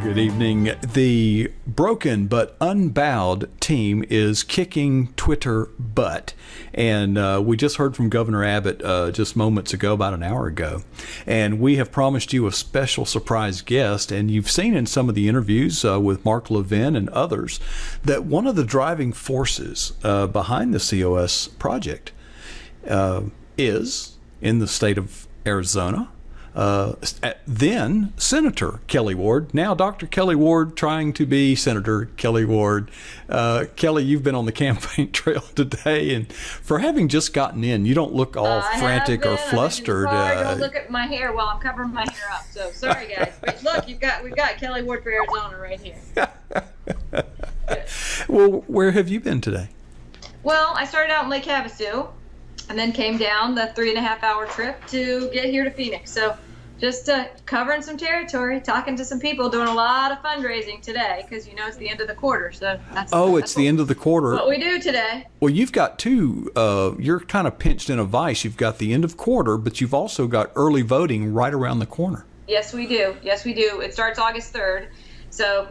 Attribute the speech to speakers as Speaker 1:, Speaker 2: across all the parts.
Speaker 1: Good evening. The broken but unbowed team is kicking Twitter butt. And we just heard from Governor Abbott just moments ago, about an hour ago. And we have promised you a special surprise guest. And you've seen in some of the interviews with Mark Levin and others that one of the driving forces behind the COS project is in the state of Arizona. Then Senator Keeli Ward, now Dr. Keeli Ward, trying to be Senator Keeli Ward. Kelly, you've been on the campaign trail today, and for having just gotten in, you don't look all frantic or flustered.
Speaker 2: Don't look at my hair while I'm covering my hair up. So sorry, guys. But look, we've got Keeli Ward for Arizona right here.
Speaker 1: Well, where have you been today?
Speaker 2: Well, I started out in Lake Havasu, and then came down the 3.5-hour trip to get here to Phoenix. So just covering some territory, talking to some people, doing a lot of fundraising today because, it's the end of the quarter. So
Speaker 1: it's the end of the quarter.
Speaker 2: What we do today.
Speaker 1: Well, you've got two. You're kind of pinched in a vice. You've got the end of quarter, but you've also got early voting right around the corner.
Speaker 2: Yes, we do. It starts August 3rd. So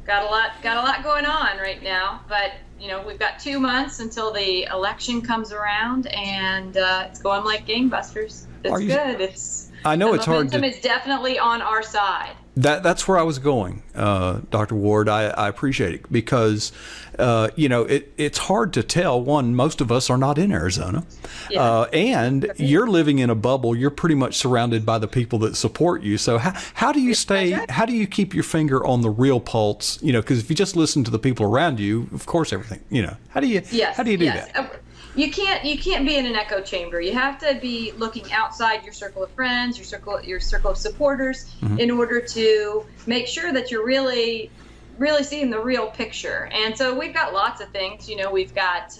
Speaker 2: got a lot going on right now, but we've got 2 months until the election comes around, and it's going like gangbusters. It's good.
Speaker 1: I know it's hard.
Speaker 2: The momentum is definitely on our side.
Speaker 1: That's where I was going, Dr. Ward. I appreciate it because, it's hard to tell. One, most of us are not in Arizona. Yeah. And you're living in a bubble. You're pretty much surrounded by the people that support you. So how do you how do you keep your finger on the real pulse? Because if you just listen to the people around you, of course, everything, how do you do that?
Speaker 2: You can't be in an echo chamber. You have to be looking outside your circle of friends, your circle of supporters, in order to make sure that you're really seeing the real picture. And so we've got lots of things. We've got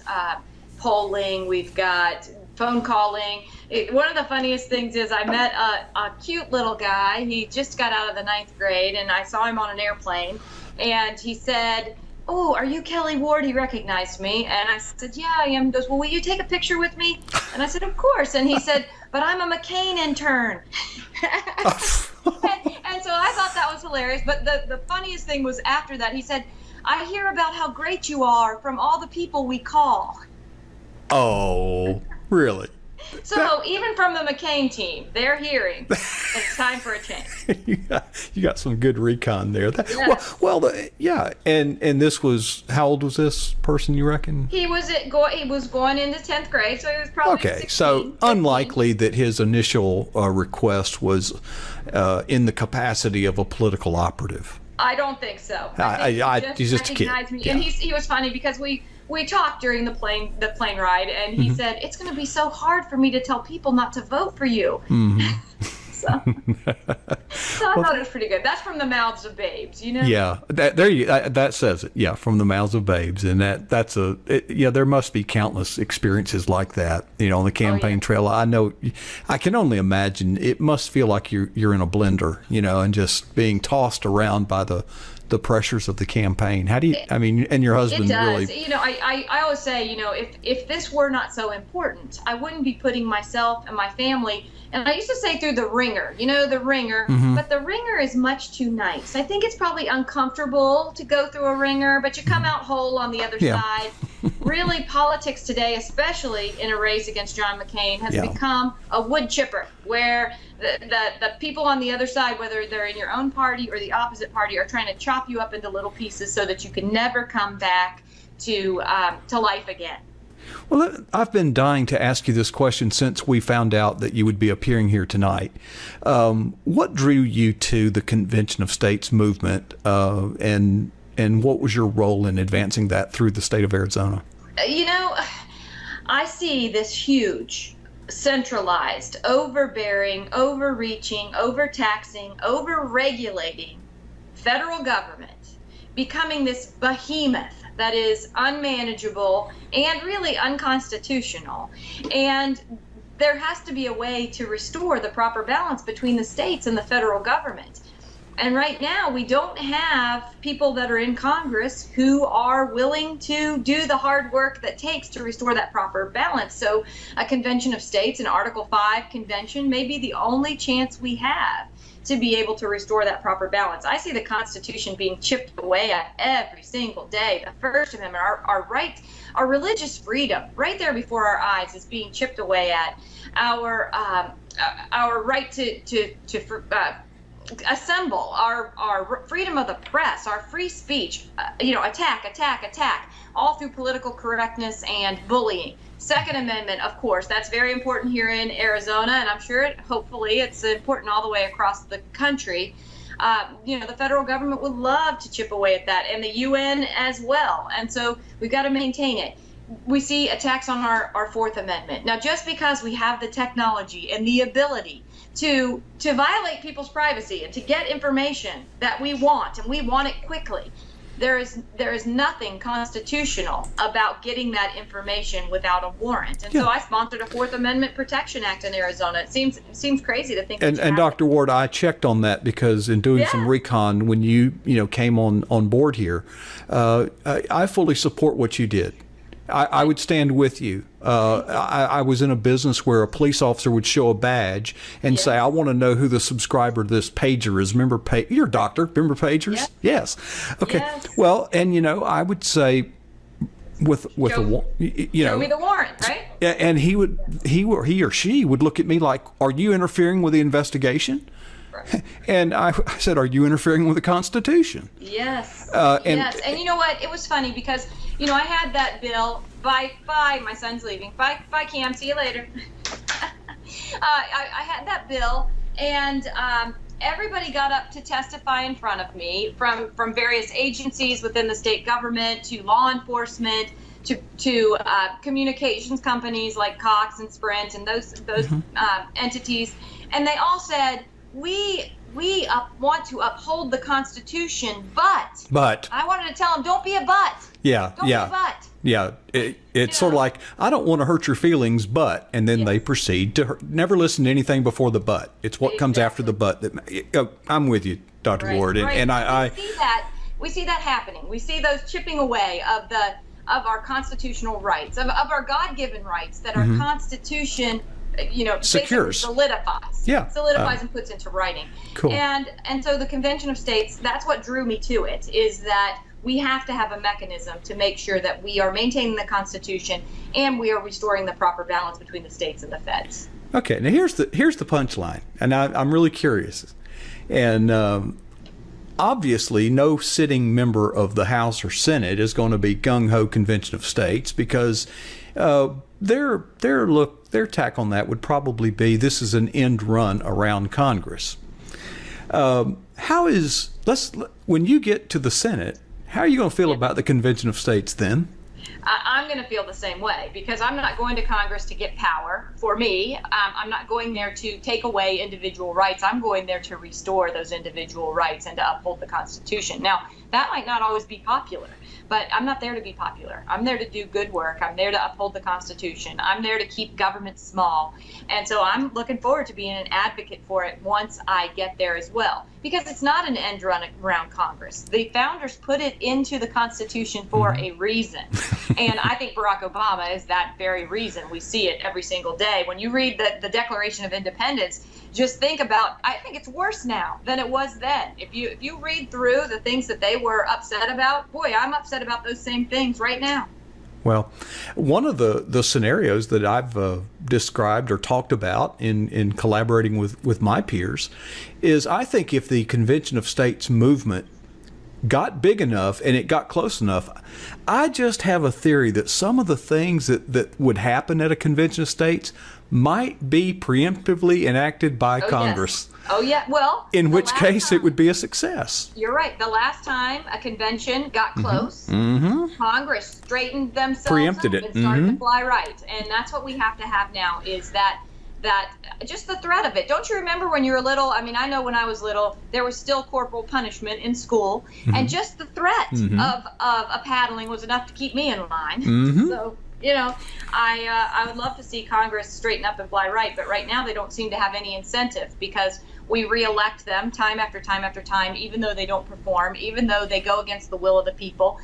Speaker 2: polling, we've got phone calling. One of the funniest things is I met a cute little guy. He just got out of the 9th grade, and I saw him on an airplane, and he said, "Oh, are you Keeli Ward?" He recognized me, and I said, "Yeah, I am." He goes, "Well, will you take a picture with me?" And I said, "Of course." And he said, "But I'm a McCain intern." and so I thought that was hilarious. But the funniest thing was after that, he said, "I hear about how great you are from all the people we call."
Speaker 1: Oh, really?
Speaker 2: So even from the McCain team, they're hearing it's time for a change.
Speaker 1: You got some good recon there.
Speaker 2: Yes.
Speaker 1: Yeah. And this was, how old was this person, you reckon?
Speaker 2: He was going into 10th grade, so he was probably 16,
Speaker 1: so
Speaker 2: 15.
Speaker 1: Unlikely that his initial request was in the capacity of a political operative.
Speaker 2: I don't think so.
Speaker 1: He's just a kid.
Speaker 2: Yeah. And he was funny because we talked during the plane ride, and he said, "It's going to be so hard for me to tell people not to vote for you." So I thought it was pretty good. That's from the mouths of babes,
Speaker 1: Yeah, that says it. Yeah, from the mouths of babes, and there must be countless experiences like that. On the campaign trail. I know. I can only imagine. It must feel like you're in a blender, and just being tossed around by the pressures of the campaign. How do you, and your husband
Speaker 2: it does.
Speaker 1: really...
Speaker 2: I always say, if this were not so important, I wouldn't be putting myself and my family, and I used to say through the ringer, the ringer, but the ringer is much too nice. I think it's probably uncomfortable to go through a ringer, but you come out whole on the other side. Really, politics today, especially in a race against John McCain, has become a wood chipper, where the people on the other side, whether they're in your own party or the opposite party, are trying to chop you up into little pieces so that you can never come back to life again.
Speaker 1: Well, I've been dying to ask you this question since we found out that you would be appearing here tonight. What drew you to the Convention of States movement, and what was your role in advancing that through the state of Arizona?
Speaker 2: I see this huge, centralized, overbearing, overreaching, overtaxing, overregulating federal government becoming this behemoth that is unmanageable and really unconstitutional. And there has to be a way to restore the proper balance between the states and the federal government. And right now, we don't have people that are in Congress who are willing to do the hard work that takes to restore that proper balance. So a convention of states, an Article 5 convention, may be the only chance we have to be able to restore that proper balance. I see the Constitution being chipped away at every single day. The First Amendment, our right, our religious freedom, right there before our eyes, is being chipped away at. Our right to assemble, our freedom of the press, our free speech, attack, all through political correctness and bullying. Second Amendment, of course, that's very important here in Arizona, and I'm sure hopefully it's important all the way across the country. The federal government would love to chip away at that, and the UN as well. And so we've got to maintain it. We see attacks on our Fourth Amendment. Now, just because we have the technology and the ability to violate people's privacy and to get information that we want, and we want it quickly, there is nothing constitutional about getting that information without a warrant. And so I sponsored a Fourth Amendment Protection Act in Arizona. It seems crazy to think.
Speaker 1: And Dr. Ward, I checked on that because in doing some recon when you came on board here, I fully support what you did. I would stand with you. I was in a business where a police officer would show a badge and say, I want to know who the subscriber to this pager is. Remember, you're a doctor. Remember pagers? Yes. Okay. Yes. Well, and, I would say with
Speaker 2: show me the warrant, right?
Speaker 1: And he or she would look at me like, are you interfering with the investigation? Right. And I said, are you interfering with the Constitution?
Speaker 2: Yes. Yes. And you know what? It was funny because, I had that bill. Bye, my son's leaving. Bye, Cam. See you later. I had that bill, and everybody got up to testify in front of me from various agencies within the state government to law enforcement to communications companies like Cox and Sprint and those entities, and they all said, we want to uphold the Constitution, but I wanted to tell them, don't be a but.
Speaker 1: Yeah,
Speaker 2: don't be a but.
Speaker 1: Yeah, it's sort of like, I don't want to hurt your feelings, but, and then they proceed to never listen to anything before the but. It's what comes after the but. I'm with you, Dr. Ward, and
Speaker 2: we see that happening. We see those chipping away of our constitutional rights, of our God-given rights that our Constitution
Speaker 1: secures,
Speaker 2: solidifies and puts into writing.
Speaker 1: Cool.
Speaker 2: And so the Convention of States, that's what drew me to it, is that we have to have a mechanism to make sure that we are maintaining the Constitution and we are restoring the proper balance between the states and the feds.
Speaker 1: Okay, now here's the punchline, and I'm really curious. And obviously, no sitting member of the House or Senate is going to be gung-ho Convention of States because their tack on that would probably be this is an end run around Congress. When you get to the Senate, how are you going to feel about the Convention of States then?
Speaker 2: I'm going to feel the same way because I'm not going to Congress to get power. For me, I'm not going there to take away individual rights. I'm going there to restore those individual rights and to uphold the Constitution. Now, that might not always be popular, but I'm not there to be popular. I'm there to do good work. I'm there to uphold the Constitution. I'm there to keep government small. And so I'm looking forward to being an advocate for it once I get there as well, because it's not an end run around Congress. The founders put it into the Constitution for a reason. And I think Barack Obama is that very reason. We see it every single day. When you read the Declaration of Independence, just think about, I think it's worse now than it was then. If you read through the things that they were upset about, boy, I'm upset about those same things right now.
Speaker 1: Well, one of the scenarios that I've described or talked about in collaborating with my peers is I think if the Convention of States movement got big enough and it got close enough, I just have a theory that some of the things that would happen at a Convention of States might be preemptively enacted by Congress.
Speaker 2: Yes. Oh, yeah. Well,
Speaker 1: in which case it would be a success.
Speaker 2: You're right. The last time a convention got close, Congress straightened themselves
Speaker 1: preempted
Speaker 2: up and started to fly right. And that's what we have to have now is that just the threat of it. Don't you remember when you were little? I mean, I know when I was little, there was still corporal punishment in school, and just the threat of a paddling was enough to keep me in line. So, I would love to see Congress straighten up and fly right, but right now they don't seem to have any incentive because we reelect them time after time after time, even though they don't perform, even though they go against the will of the people.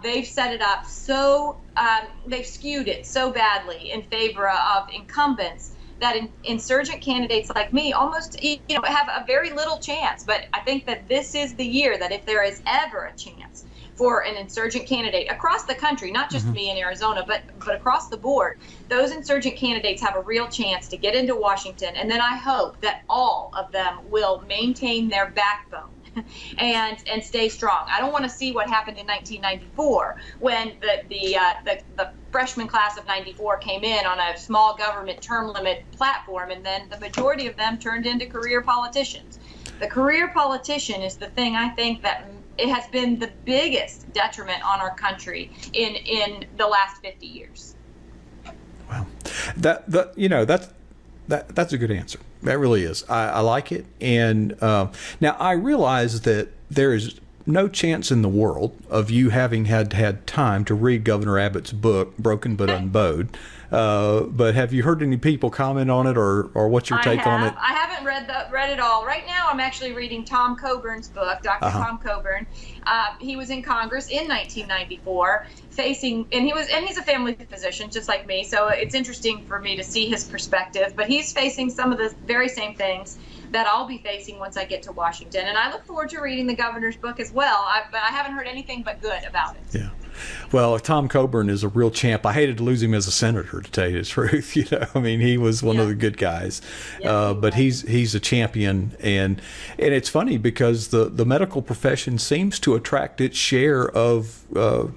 Speaker 2: They've set it up so, they've skewed it so badly in favor of incumbents that insurgent candidates like me almost, have a very little chance. But I think that this is the year that if there is ever a chance for an insurgent candidate across the country, not just me in Arizona, but across the board, those insurgent candidates have a real chance to get into Washington. And then I hope that all of them will maintain their backbone and stay strong. I don't want to see what happened in 1994 when the freshman class of 94 came in on a small government term limit platform, and then the majority of them turned into career politicians. The career politician is the thing I think that it has been the biggest detriment on our country in the last 50 years.
Speaker 1: Wow, that's a good answer. That really is. I like it. And now I realize that there is no chance in the world of you having had time to read Governor Abbott's book, Broken but Unbowed. But have you heard any people comment on it, or what's your take on it?
Speaker 2: I haven't read it all. Right now, I'm actually reading Tom Coburn's book, Dr. Tom Coburn. He was in Congress in 1994, and he's a family physician just like me. So it's interesting for me to see his perspective. But he's facing some of the very same things that I'll be facing once I get to Washington. And I look forward to reading the governor's book as well. But I haven't heard anything but good about it.
Speaker 1: Yeah. Well, Tom Coburn is a real champ. I hated to lose him as a senator, to tell you the truth. I mean, he was one of the good guys, but he's a champion, and it's funny because the medical profession seems to attract its share of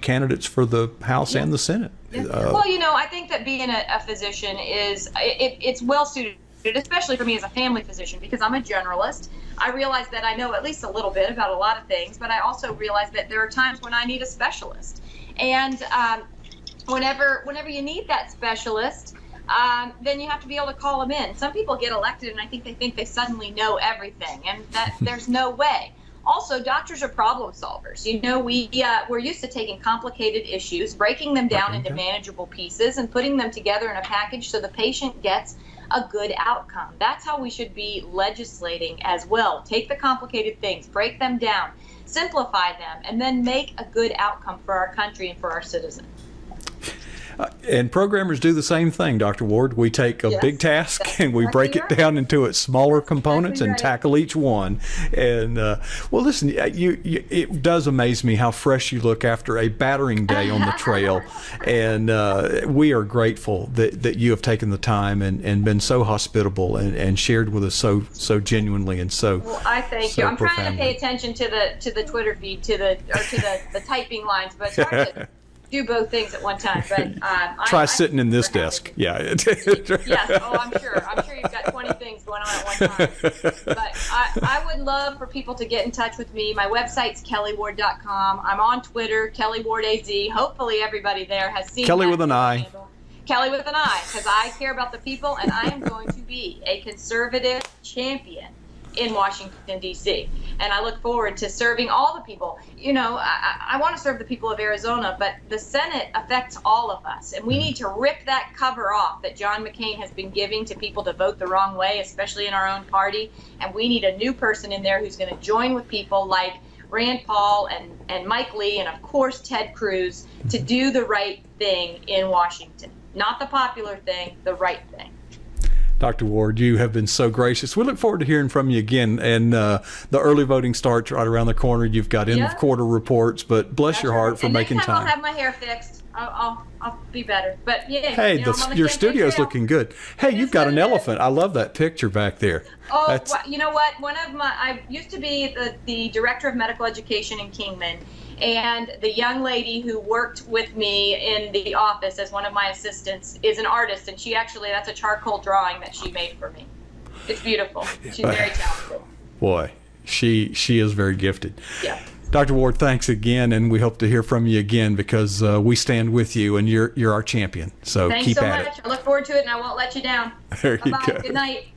Speaker 1: candidates for the House and the Senate.
Speaker 2: Well, I think that being a physician it's well suited, especially for me as a family physician, because I'm a generalist. I realize that I know at least a little bit about a lot of things, but I also realize that there are times when I need a specialist. And whenever you need that specialist, then you have to be able to call them in. Some people get elected, and I think they suddenly know everything, and that there's no way. Also, doctors are problem solvers. We're used to taking complicated issues, breaking them down into manageable pieces, and putting them together in a package so the patient gets a good outcome. That's how we should be legislating as well. Take the complicated things, break them down, simplify them, and then make a good outcome for our country and for our citizens.
Speaker 1: And programmers do the same thing, Dr. Ward. We take a big task and we break it down into its smaller components and tackle each one. And well, listen, it does amaze me how fresh you look after a battering day on the trail. And we are grateful that you have taken the time and been so hospitable and shared with us so genuinely and so.
Speaker 2: Well, I thank you. I'm trying to pay attention to the Twitter feed, to the typing lines, but it's hard to do both things at one time. But
Speaker 1: try sitting in this desk. Yeah.
Speaker 2: Yes. Oh, I'm sure you've got 20 things going on at one time. But I would love for people to get in touch with me. My website's KeeliWard.com. I'm on Twitter, KeeliWardAZ. Hopefully everybody there has seen
Speaker 1: Kelly with an I.
Speaker 2: Kelly with an I, because I care about the people, and I am going to be a conservative champion in Washington, D.C. And I look forward to serving all the people. I want to serve the people of Arizona, but the Senate affects all of us. And we need to rip that cover off that John McCain has been giving to people to vote the wrong way, especially in our own party. And we need a new person in there who's going to join with people like Rand Paul and Mike Lee and, of course, Ted Cruz to do the right thing in Washington. Not the popular thing, the right thing.
Speaker 1: Dr. Ward, you have been so gracious. We look forward to hearing from you again. And the early voting starts right around the corner. You've got end of quarter reports, but bless your heart for making time.
Speaker 2: I'll have my hair fixed. I'll be better. But yeah.
Speaker 1: Hey, your studio's looking good. Hey, you've got an elephant. I love that picture back there.
Speaker 2: Oh, well, you know what? I used to be the director of medical education in Kingman. And the young lady who worked with me in the office as one of my assistants is an artist, and that's a charcoal drawing that she made for me. It's beautiful. She's very talented.
Speaker 1: Boy, she is very gifted.
Speaker 2: Yeah.
Speaker 1: Dr. Ward, thanks again, and we hope to hear from you again because we stand with you, and you're our champion. So keep at it.
Speaker 2: Thanks so much. I look forward to it, and I won't let you down.
Speaker 1: There you
Speaker 2: Bye-bye.
Speaker 1: go.
Speaker 2: Good night.